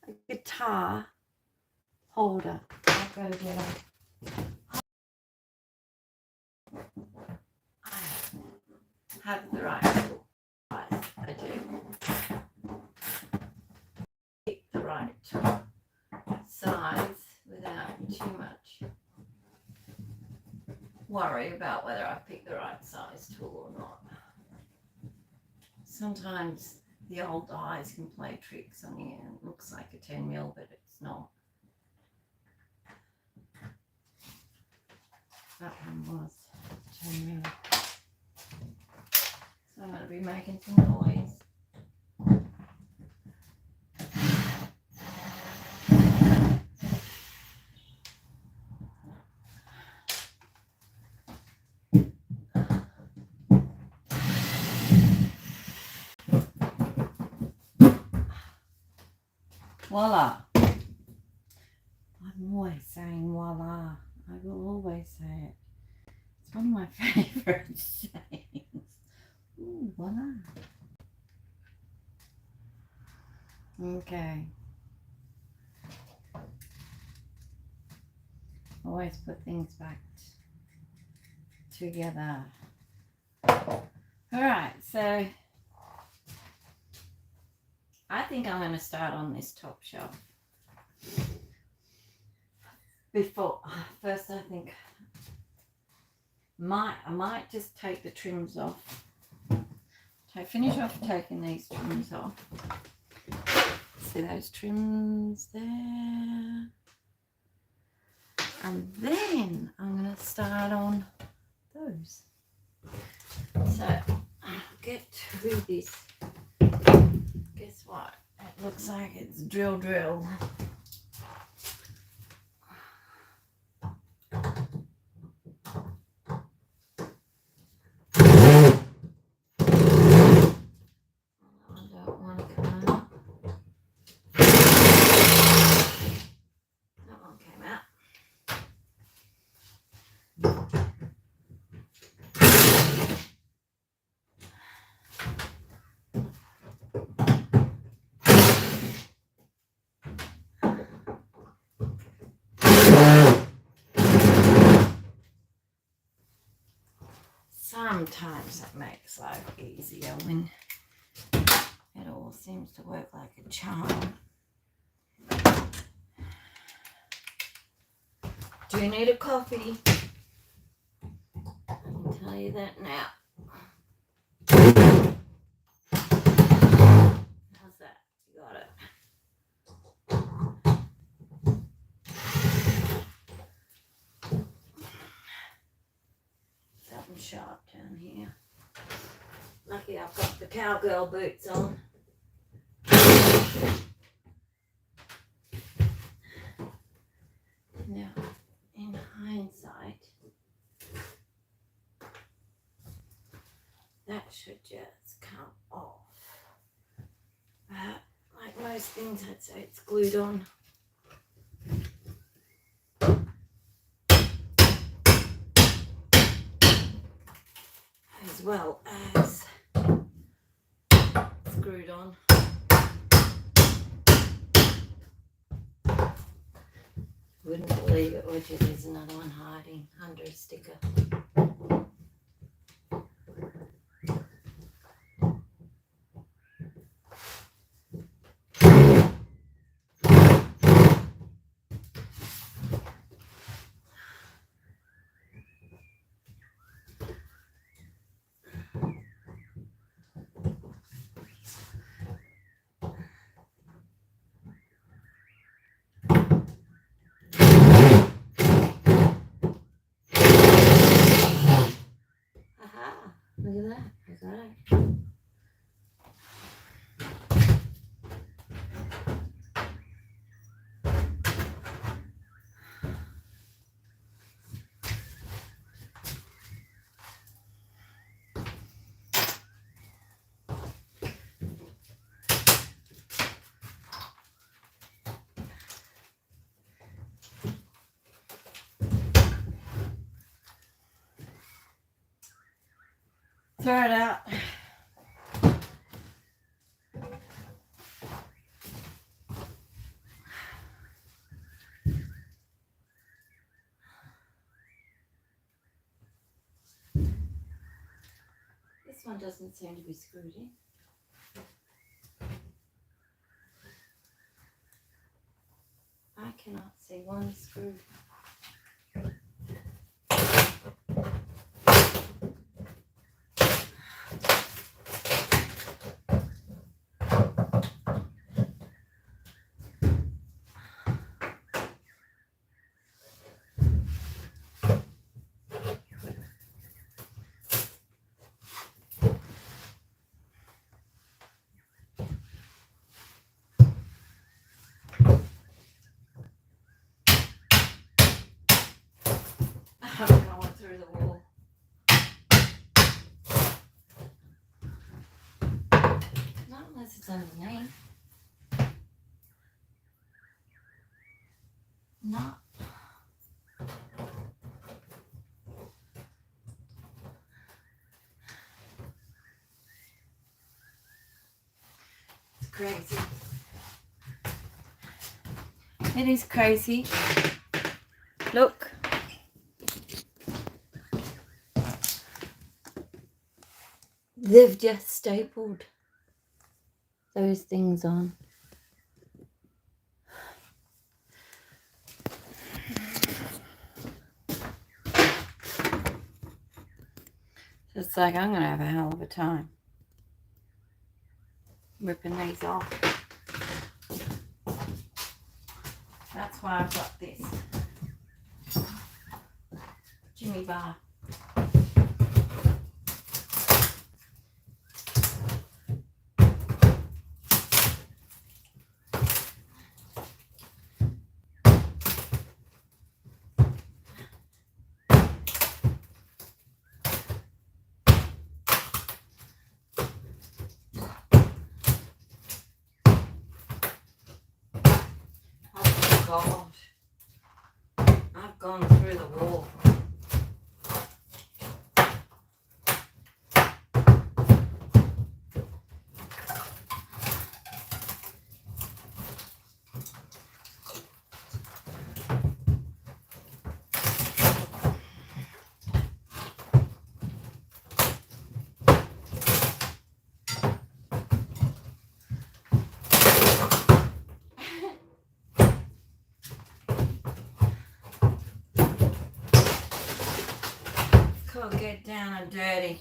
a guitar holder. I'll go get it. I have the right tool. I do. Pick the right size without too much worry about whether I pick the right size tool or not. Sometimes the old dies can play tricks on you and it looks like a 10mm, but it's not. That one was 10mm. So I'm going to be making some noise. Voila. I'm always saying voila. I will always say it. It's one of my favourite sayings. Ooh, voila. Okay. Always put things back together. Alright, so I think I'm going to start on this top shelf. First I think I might just take the trims off. Finish off taking these trims off. See those trims there? And then I'm going to start on those. So I'll get to this. Guess what? It looks like it's drill. Sometimes that makes life easier when it all seems to work like a charm. Do you need a coffee? I can tell you that now. How's that? You got it. Something sharp down here. Lucky I've got the cowgirl boots on. Now, in hindsight, that should just come off. But like most things, I'd say it's glued on. As well as screwed on. Wouldn't believe it, would you? There's another one hiding under a sticker. Look at that. I got it. Throw it out. This one doesn't seem to be screwed in. I cannot see one screw. I'm going through the wall. Not unless it's underneath. Not. It's crazy. It is crazy. Look. They've just stapled those things on. So it's like I'm going to have a hell of a time ripping these off. That's why I've got this Jimmy bar. God, I've gone through the wall. Could get down and dirty.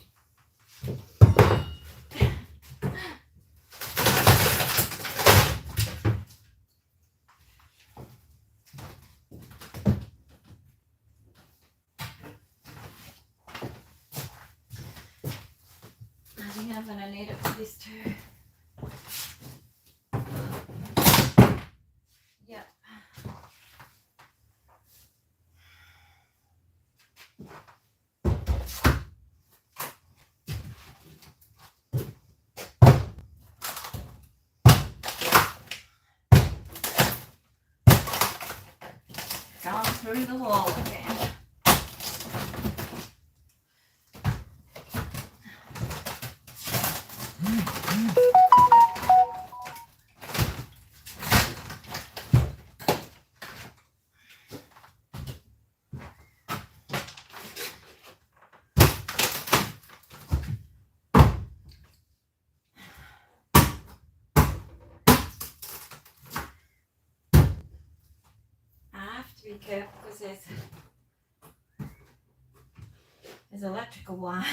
I think I'm going to need it for this too. Yep. Gone through the wall again. Be careful because there's electrical wires.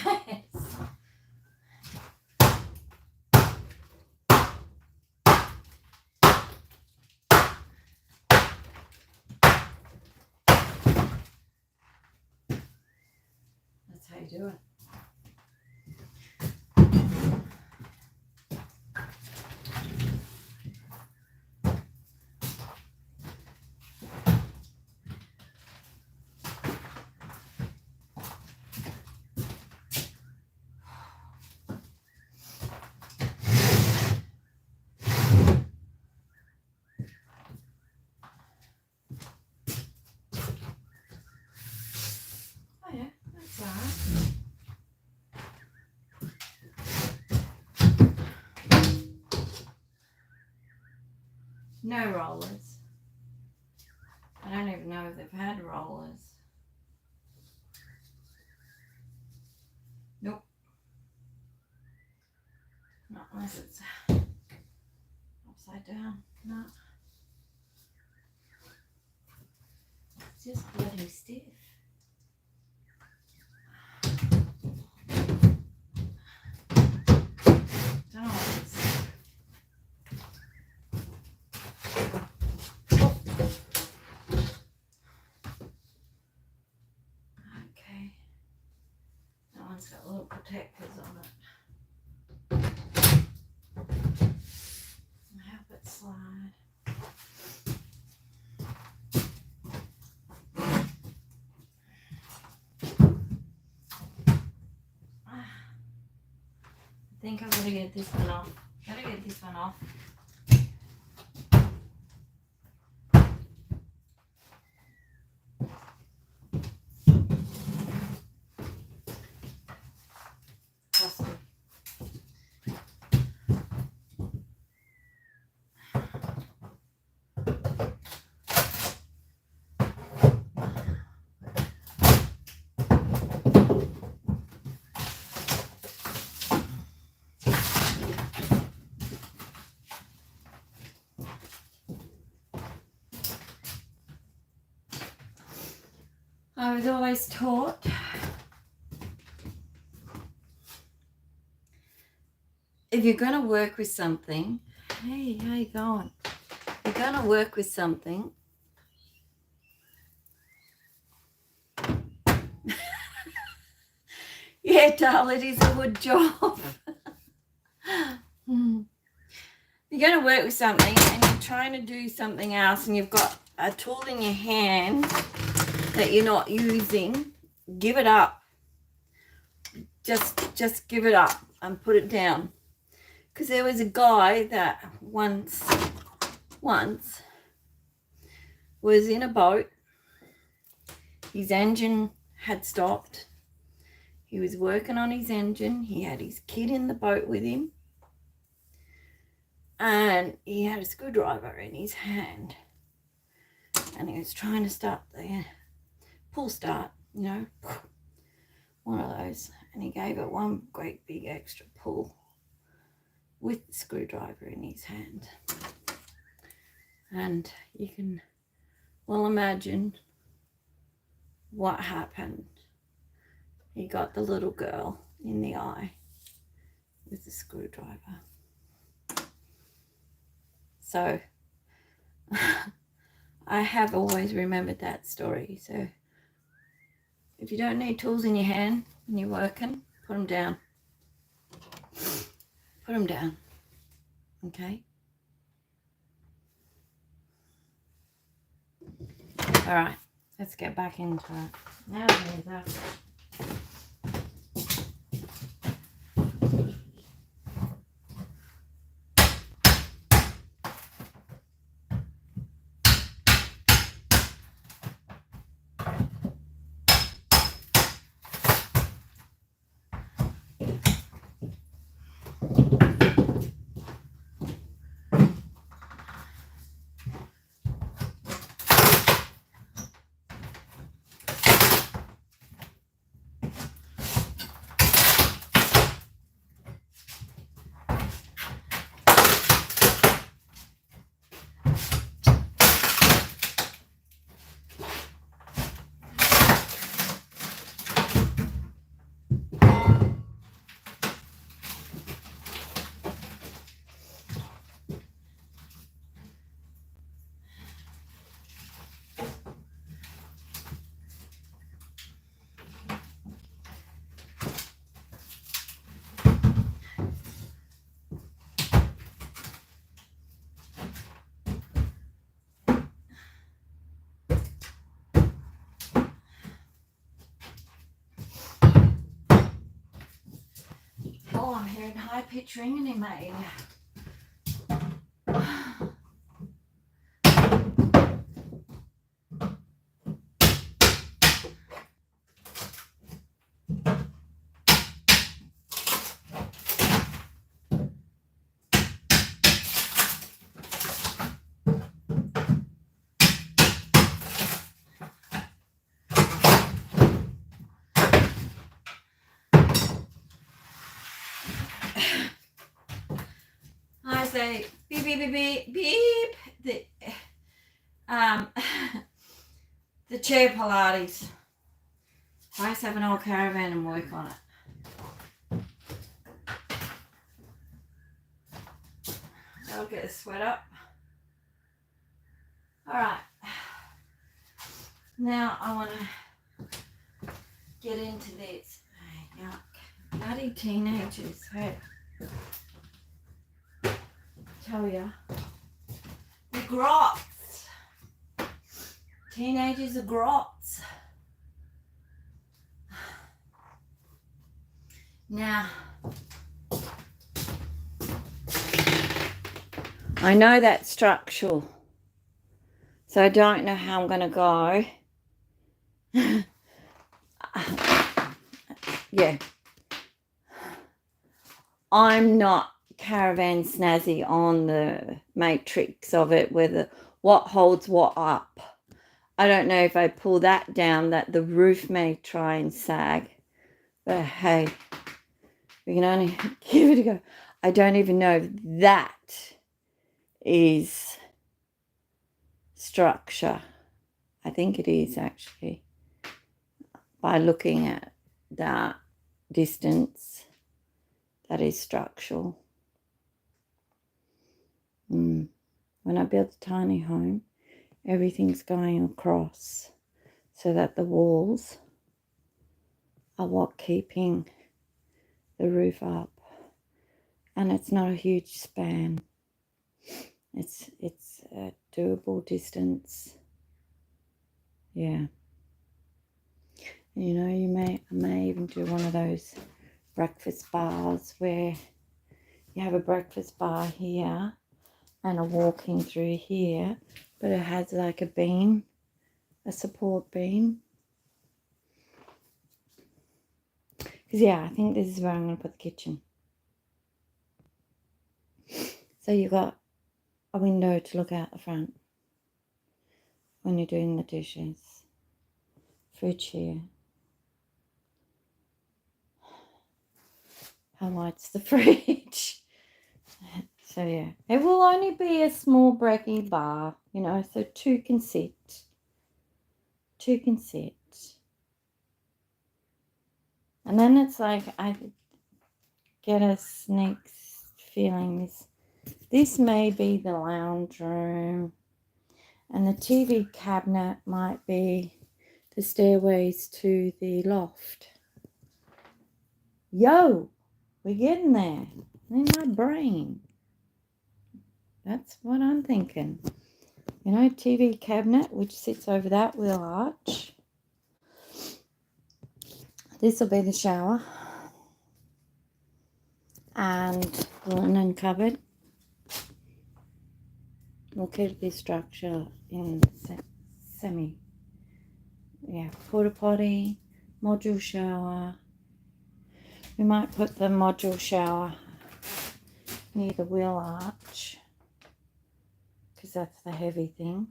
That's how you do it. Oh yeah, that's alright. No rollers. I don't even know if they've had rollers. Nope. Not unless it's upside down. No. It's just bloody stiff. Don't know what it's. Okay. That one's got little protectors on it. I hope it slide. I think I've got to get this one off. Gotta get this one off. Trust me. I was always taught if you're going to work with something, hey, how you going? If you're going to work with something, yeah, Dal, it is a wood job. You're going to work with something and you're trying to do something else and you've got a tool in your hand that you're not using, give it up. Just give it up and put it down. Because there was a guy that once was in a boat. His engine had stopped. He was working on his engine. He had his kid in the boat with him. And he had a screwdriver in his hand. And he was trying to start the pull start, you know, one of those. And he gave it one great big extra pull with the screwdriver in his hand. And you can well imagine what happened. He got the little girl in the eye with the screwdriver. So I have always remembered that story. So if you don't need tools in your hand when you're working, put them down. Put them down. Okay? All right, let's get back into it. Now there's that. Oh, I'm hearing high-pitched ringing in my ear. beep, beep, beep. The chair Pilates. I used to have an old caravan and work on it. I'll get the sweat up. Alright. Now I want to get into this. Yuck. Bloody teenagers, hey. Tell ya. The grots. Teenagers are grots. Now, I know that's structural, so I don't know how I'm going to go. Yeah. I'm not caravan snazzy on the matrix of it, whether what holds what up. I don't know if I pull that down that the roof may try and sag, but hey, we can only give it a go. I don't even know if that is structure. I think it is actually. By looking at that distance, that is structural. When I built a tiny home, everything's going across so that the walls are what keeping the roof up, and it's not a huge span. It's a doable distance. Yeah. You know, I may even do one of those breakfast bars where you have a breakfast bar here and a walking through here, but it has like a beam, a support beam. Because yeah, I think this is where I'm going to put the kitchen. So you've got a window to look out the front when you're doing the dishes. Fridge here. How light's the fridge? So yeah, it will only be a small brekkie bar, you know, so two can sit. And then it's like I get a sneak feeling this may be the lounge room, and the TV cabinet might be the stairways to the loft. Yo, we're getting there in my brain. That's what I'm thinking. You know, TV cabinet, which sits over that wheel arch. This will be the shower. And the linen cupboard. We'll keep this structure in semi. Yeah, porta potty, module shower. We might put the module shower near the wheel arch, because that's the heavy thing.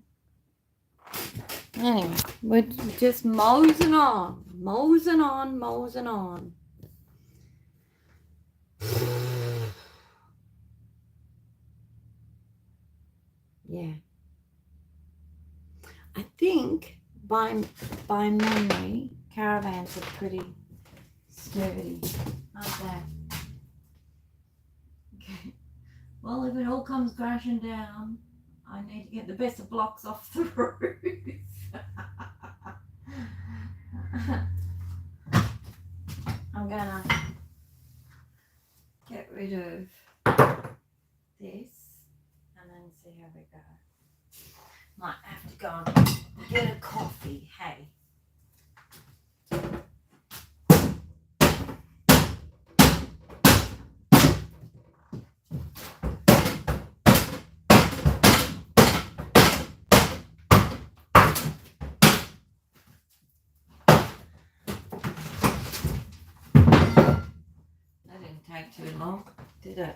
Anyway, we're just moseying on. Yeah. I think by memory, caravans are pretty sturdy, aren't they? Okay. Well, if it all comes crashing down, I need to get the best of blocks off the roof. I'm gonna get rid of this and then see how we go. Might have to go and get a coffee, hey. That didn't take too long, did it?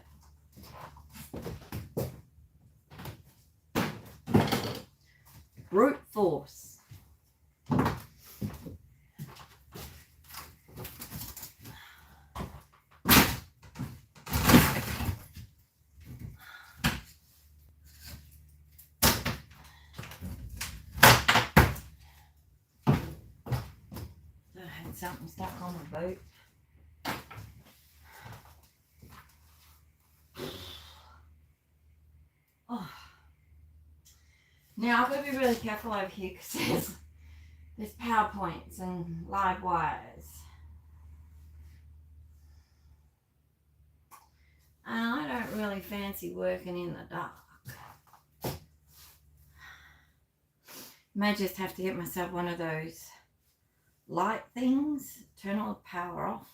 Brute force. something stuck on the boot. Oh. Now I've got to be really careful over here because there's power points and live wires. And I don't really fancy working in the dark. May just have to get myself one of those light things, turn all the power off,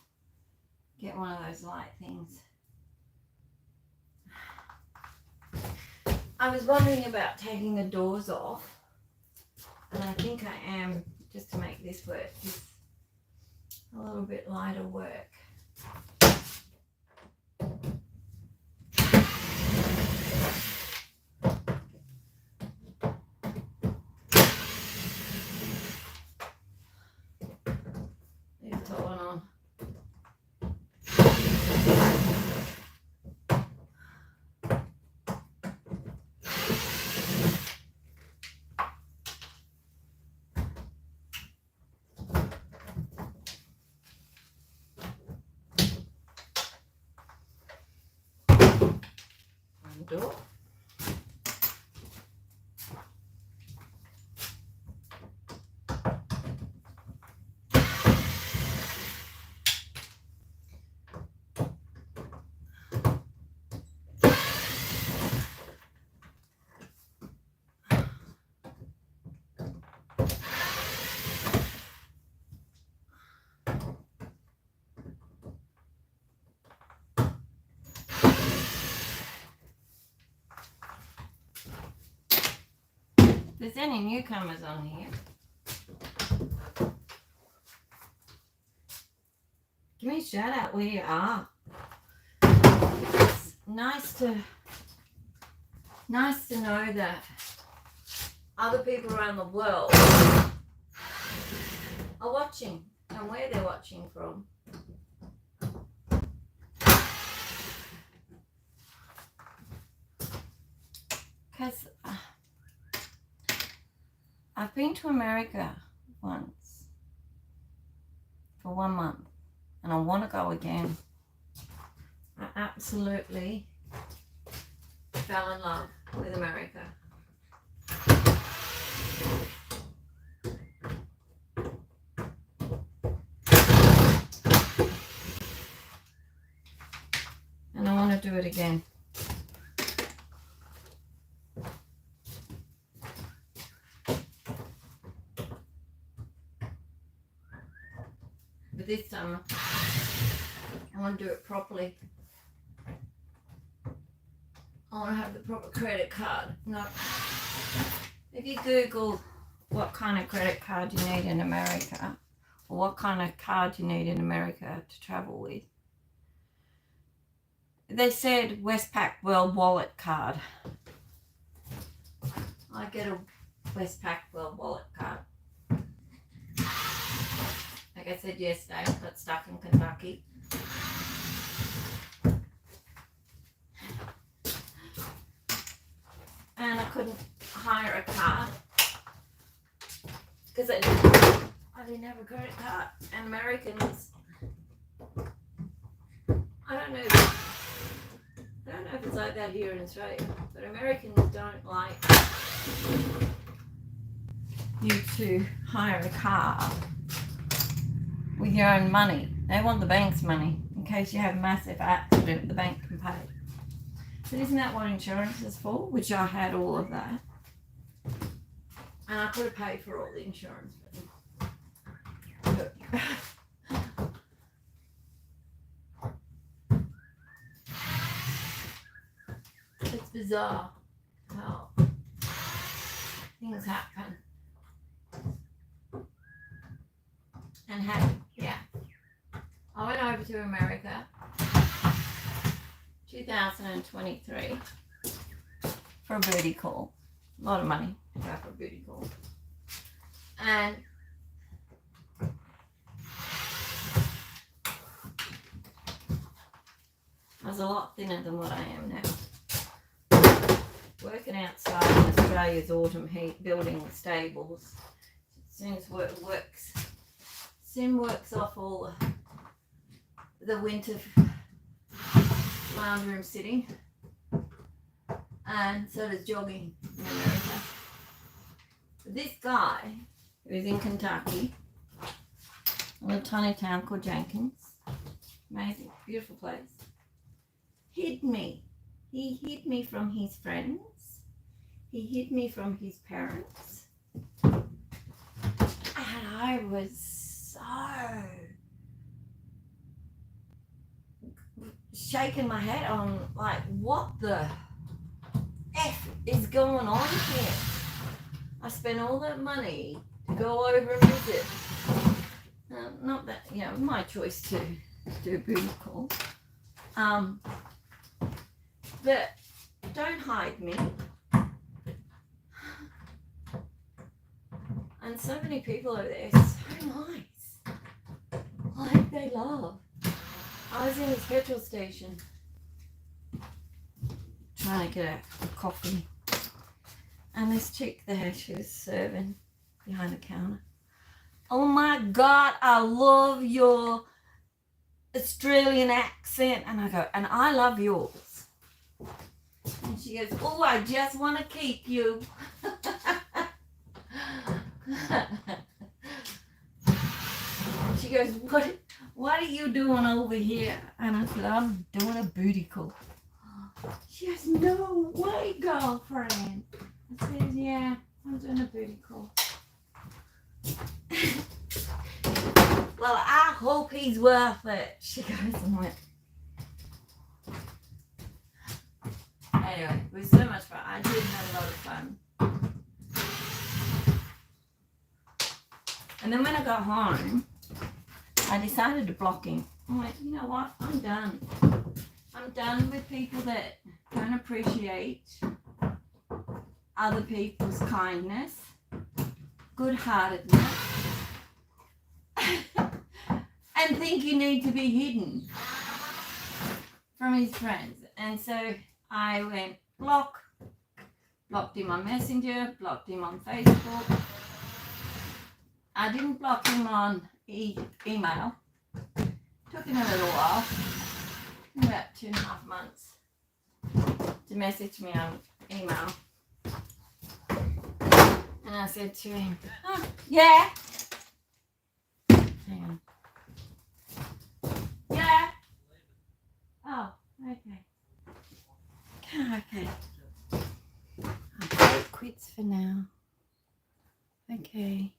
get one of those light things. I was wondering about taking the doors off, and I think I am, just to make this work, just a little bit lighter work. Leave that one on. Door. If there's any newcomers on here, give me a shout out where you are. It's nice to know that other people around the world are watching and where they're watching from. Because I've been to America once for 1 month and I want to go again. I absolutely fell in love with America. And I want to do it again. But this time, I want to do it properly. I want to have the proper credit card. No. If you Google what kind of credit card you need in America, or what kind of card you need in America to travel with, they said Westpac World Wallet card. I get a Westpac World Wallet card. Like I said yesterday, I got stuck in Kentucky. And I couldn't hire a car because I didn't have a credit card. And Americans, I don't know if it's like that here in Australia, but Americans don't like you to hire a car with your own money. They want the bank's money in case you have a massive accident. The bank can pay. But isn't that what insurance is for? Which I had all of that, and I could have paid for all the insurance. But it's bizarre how things happen. And I went over to America 2023 for a booty call. A lot of money to go for a booty call. And I was a lot thinner than what I am now. Working outside in Australia's autumn heat, building stables. As soon as work works Sim works off all the winter lounge room sitting, and so does jogging in America. But this guy, who's in Kentucky, a little tiny town called Jenkins, amazing, beautiful place, hid me. He hid me from his friends. He hid me from his parents. And I was so shaking my head on, like, what the F is going on here? I spent all that money to go over and visit. Not that, you know, my choice to do a booty call. But don't hide me. And so many people over there are so nice. Like they love. I was in this petrol station trying to get a coffee. And this chick there, she was serving behind the counter. Oh my God, I love your Australian accent. And I go, and I love yours. And she goes, oh, I just want to keep you. She goes, what are you doing over here? And I said, I'm doing a booty call. She goes, no way, girlfriend. I said, yeah, I'm doing a booty call. Well, I hope he's worth it. She goes and went. Anyway, it was so much fun. I did have a lot of fun. And then when I got home, I decided to block him. I'm like, you know what? I'm done. I'm done with people that don't appreciate other people's kindness, good-heartedness, and think you need to be hidden from his friends. And so I went blocked him on Messenger, blocked him on Facebook. I didn't block him on email. Took him a little while, about 2.5 months, to message me on email. And I said to him, oh, yeah. Hang on. Yeah. Oh, okay. Okay. I'll call it quits for now. Okay.